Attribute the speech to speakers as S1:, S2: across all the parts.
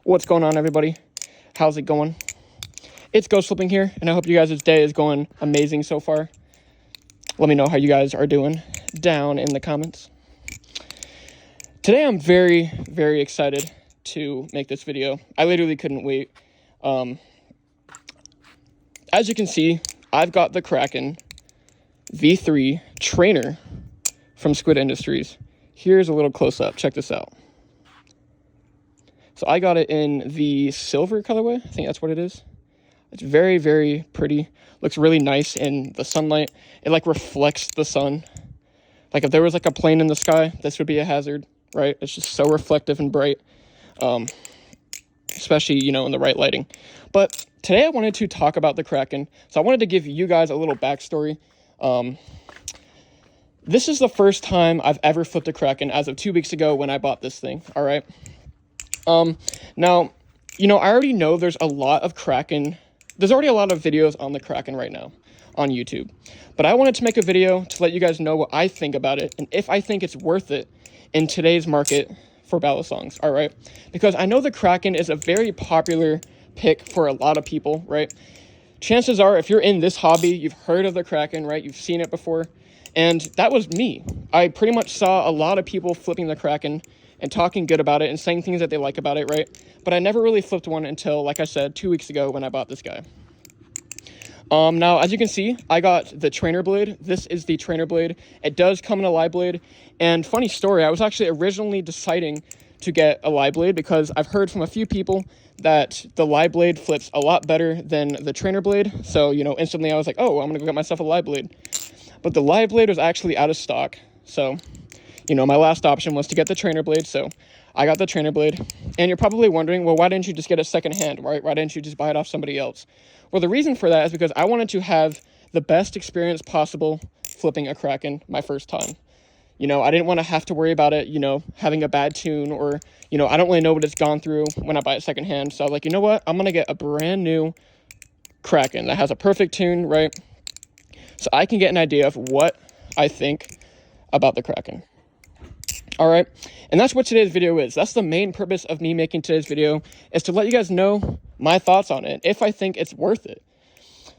S1: What's going on, everybody? How's it going? It's Ghost Flipping here, and I hope you guys' day is going amazing so far. Let me know how you guys are doing down in the comments. Today I'm very, very excited to make this video. I literally couldn't wait. As you can see, I've got the Kraken V3 trainer from Squid Industries. Here's a little close-up. Check this out. So I got it in the silver colorway. I think that's what it is. It's very, very pretty. Looks really nice in the sunlight. It like reflects the sun. Like if there was like a plane in the sky, this would be a hazard, right? It's just so reflective and bright. Especially, you know, in the right lighting. But today I wanted to talk about the Kraken. So I wanted to give you guys a little backstory. This is the first time I've ever flipped a Kraken as of 2 weeks ago when I bought this thing. All right. Now, you know, I already know there's a lot of Kraken. There's already a lot of videos on the Kraken right now on YouTube. But I wanted to make a video to let you guys know what I think about it and if I think it's worth it in today's market for ballad songs, all right? Because I know the Kraken is a very popular pick for a lot of people, right? Chances are, if you're in this hobby, you've heard of the Kraken, right? You've seen it before. And that was me. I pretty much saw a lot of people flipping the Kraken and talking good about it and saying things that they like about it, right? But I never really flipped one until, like I said, 2 weeks ago when I bought this guy. Now, as you can see, I got the trainer blade. This is the trainer blade. It does come in a live blade. And funny story, I was actually originally deciding to get a live blade because I've heard from a few people that the live blade flips a lot better than the trainer blade. So, you know, instantly I was like, oh, I'm going to go get myself a live blade. But the live blade was actually out of stock. So, you know, my last option was to get the trainer blade, so I got the trainer blade. And you're probably wondering, well, why didn't you just get it secondhand, right? Why didn't you just buy it off somebody else? Well, the reason for that is because I wanted to have the best experience possible flipping a Kraken my first time. You know, I didn't want to have to worry about it, you know, having a bad tune or, you know, I don't really know what it's gone through when I buy it secondhand. So I was like, you know what? I'm going to get a brand new Kraken that has a perfect tune, right? So I can get an idea of what I think about the Kraken. All right, and that's what today's video is. That's the main purpose of me making today's video, is to let you guys know my thoughts on it, if I think it's worth it.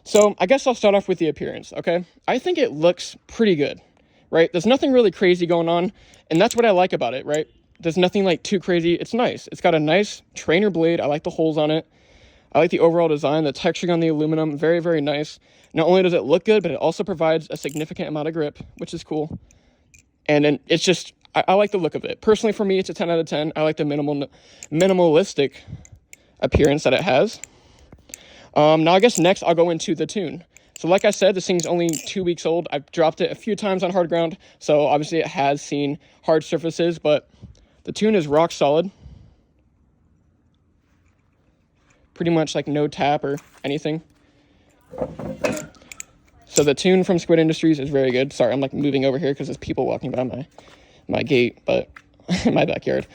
S1: So I guess I'll start off with the appearance, okay? I think it looks pretty good, right? There's nothing really crazy going on, and that's what I like about it, right? There's nothing like too crazy. It's nice. It's got a nice trainer blade. I like the holes on it. I like the overall design, the texturing on the aluminum, very, very nice. Not only does it look good, but it also provides a significant amount of grip, which is cool. And then it's just, I like the look of it. Personally, for me, it's a 10 out of 10. I like the minimalistic appearance that it has. Now, I guess next I'll go into the tune. So like I said, this thing's only 2 weeks old. I've dropped it a few times on hard ground, so obviously it has seen hard surfaces, but the tune is rock solid. Pretty much like no tap or anything. So the tune from Squid Industries is very good. Sorry, I'm like moving over here because there's people walking by my gate, but in my backyard.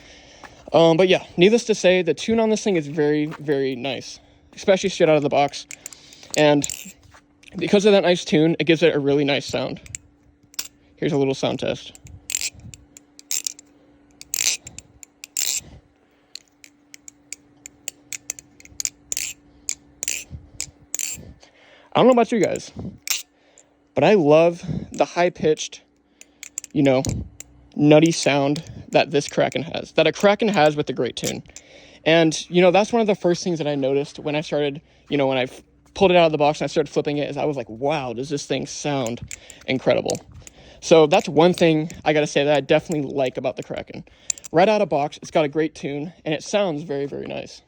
S1: But yeah, needless to say, the tune on this thing is very, very nice, especially straight out of the box. And because of that nice tune, it gives it a really nice sound. Here's a little sound test. I don't know about you guys, but I love the high-pitched, you know, nutty sound that this Kraken has, that a Kraken has with a great tune. And, you know, that's one of the first things that I noticed when I started, you know, when I pulled it out of the box and I started flipping it, is I was like, wow, does this thing sound incredible? So that's one thing I got to say that I definitely like about the Kraken. Right out of box, it's got a great tune, and it sounds very, very nice.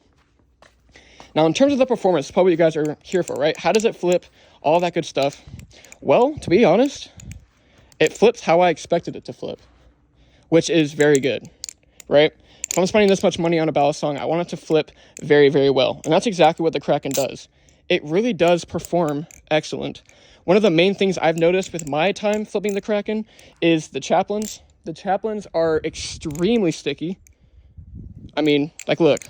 S1: Now, in terms of the performance, probably you guys are here for, right? How does it flip? All that good stuff. Well, to be honest, it flips how I expected it to flip, which is very good, right? If I'm spending this much money on a ballad song, I want it to flip very, very well. And that's exactly what the Kraken does. It really does perform excellent. One of the main things I've noticed with my time flipping the Kraken is the chaplains. The chaplains are extremely sticky. I mean, like, look.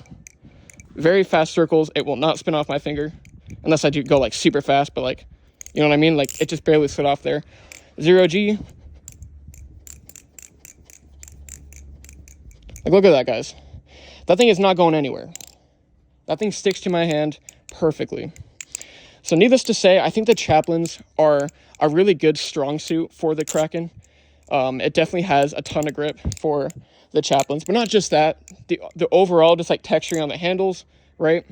S1: Very fast circles. It will not spin off my finger unless I do go like super fast, but like, you know what I mean? Like it just barely slid off there. 0G. Like, look at that, guys. That thing is not going anywhere. That thing sticks to my hand perfectly. So needless to say, I think the Chaplains are a really good strong suit for the Kraken. It definitely has a ton of grip for the Chaplains, but not just that. The overall, just like texturing on the handles, right?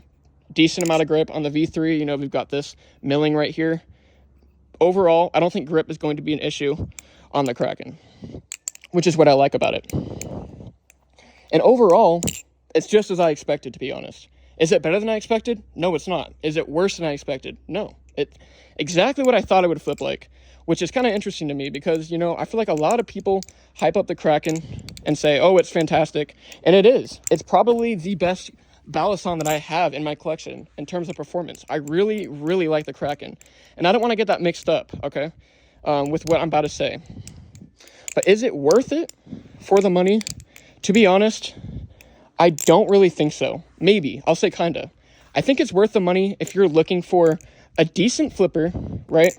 S1: Decent amount of grip on the V3. You know, we've got this milling right here. Overall, I don't think grip is going to be an issue on the Kraken, which is what I like about it. And overall, it's just as I expected, to be honest. Is it better than I expected? No, it's not. Is it worse than I expected? No. It's exactly what I thought it would flip like, which is kind of interesting to me because, you know, I feel like a lot of people hype up the Kraken and say, oh, it's fantastic. And it is. It's probably the best Balisong that I have in my collection in terms of performance. I really, really like the Kraken. And I don't want to get that mixed up, okay, with what I'm about to say. But is it worth it for the money? To be honest, I don't really think so. Maybe. I'll say kinda. I think it's worth the money if you're looking for a decent flipper, right?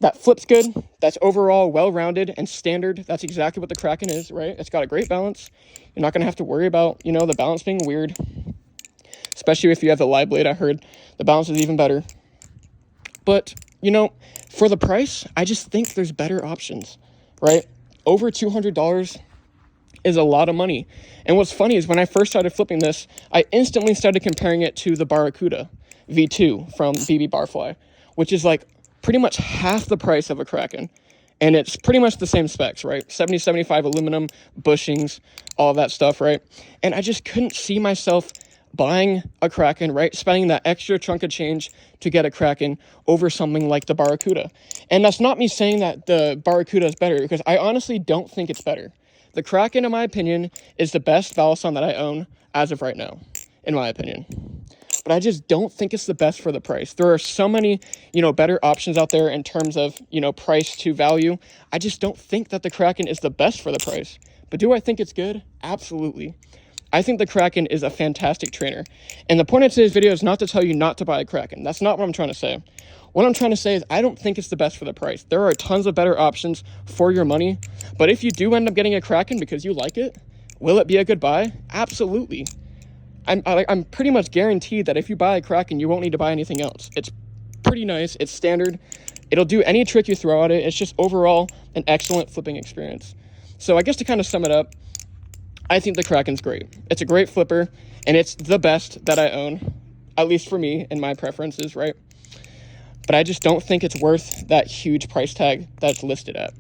S1: That flips good, that's overall well-rounded and standard. That's exactly what the Kraken is, right? It's got a great balance. You're not going to have to worry about, you know, the balance being weird. Especially if you have the live blade. I heard the balance is even better. But, you know, for the price, I just think there's better options, right? Over $200 is a lot of money. And what's funny is when I first started flipping this, I instantly started comparing it to the Barracuda V2 from BB Barfly, which is like pretty much half the price of a Kraken. And it's pretty much the same specs, right? 70-75 aluminum, bushings, all of that stuff, right? And I just couldn't see myself buying a Kraken, right? Spending that extra chunk of change to get a Kraken over something like the Barracuda. And that's not me saying that the Barracuda is better, because I honestly don't think it's better. The Kraken, in my opinion, is the best Balisong that I own as of right now, in my opinion. But I just don't think it's the best for the price. There are so many, you know, better options out there in terms of, you know, price to value. I just don't think that the Kraken is the best for the price. But do I think it's good? Absolutely. I think the Kraken is a fantastic trainer. And the point of today's video is not to tell you not to buy a Kraken. That's not what I'm trying to say. What I'm trying to say is I don't think it's the best for the price. There are tons of better options for your money. But if you do end up getting a Kraken because you like it, will it be a good buy? Absolutely. I'm pretty much guaranteed that if you buy a Kraken, you won't need to buy anything else. It's pretty nice. It's standard. It'll do any trick you throw at it. It's just overall an excellent flipping experience. So I guess to kind of sum it up, I think the Kraken's great. It's a great flipper, and it's the best that I own, at least for me and my preferences, right? But I just don't think it's worth that huge price tag that's listed at.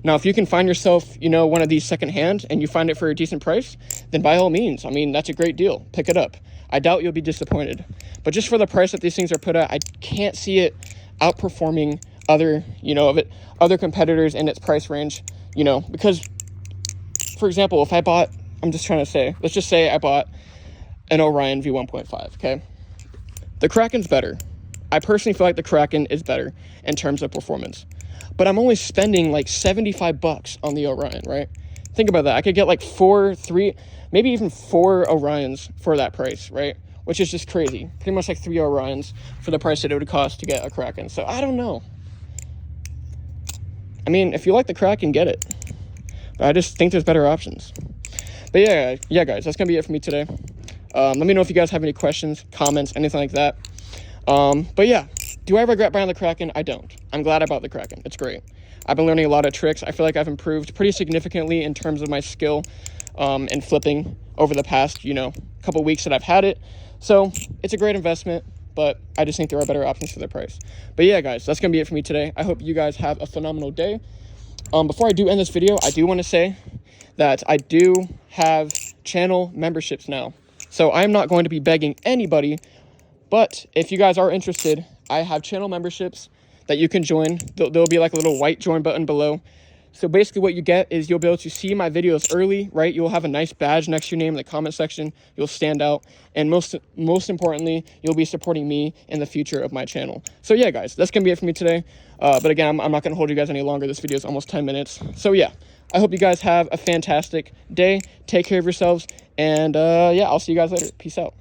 S1: Now, if you can find yourself, you know, one of these secondhand and you find it for a decent price, then by all means, I mean, that's a great deal. Pick it up. I doubt you'll be disappointed. But just for the price that these things are put at, I can't see it outperforming other, you know, other competitors in its price range, you know, because, for example, if I bought, I'm just trying to say, let's just say I bought an Orion V1.5, okay? The Kraken's better. I personally feel like the Kraken is better in terms of performance. But I'm only spending like $75 on the Orion, right? Think about that. I could get like maybe even four Orions for that price, right? Which is just crazy. Pretty much like 3 Orions for the price that it would cost to get a Kraken. So I don't know. I mean, if you like the Kraken, get it. But I just think there's better options. But yeah, guys, that's going to be it for me today. Let me know if you guys have any questions, comments, anything like that. But yeah, do I regret buying the Kraken? I don't. I'm glad I bought the Kraken. It's great. I've been learning a lot of tricks. I feel like I've improved pretty significantly in terms of my skill in flipping over the past, you know, couple weeks that I've had it. So it's a great investment, but I just think there are better options for the price. But yeah, guys, that's going to be it for me today. I hope you guys have a phenomenal day. Before I do end this video, I do want to say that I do have channel memberships now. So I'm not going to be begging anybody, but if you guys are interested, I have channel memberships that you can join. There'll be like a little white join button below. So basically what you get is you'll be able to see my videos early, right? You'll have a nice badge next to your name in the comment section. You'll stand out. And most importantly, you'll be supporting me in the future of my channel. So yeah, guys, that's going to be it for me today. But again, I'm not going to hold you guys any longer. This video is almost 10 minutes. So yeah, I hope you guys have a fantastic day. Take care of yourselves. And yeah, I'll see you guys later. Peace out.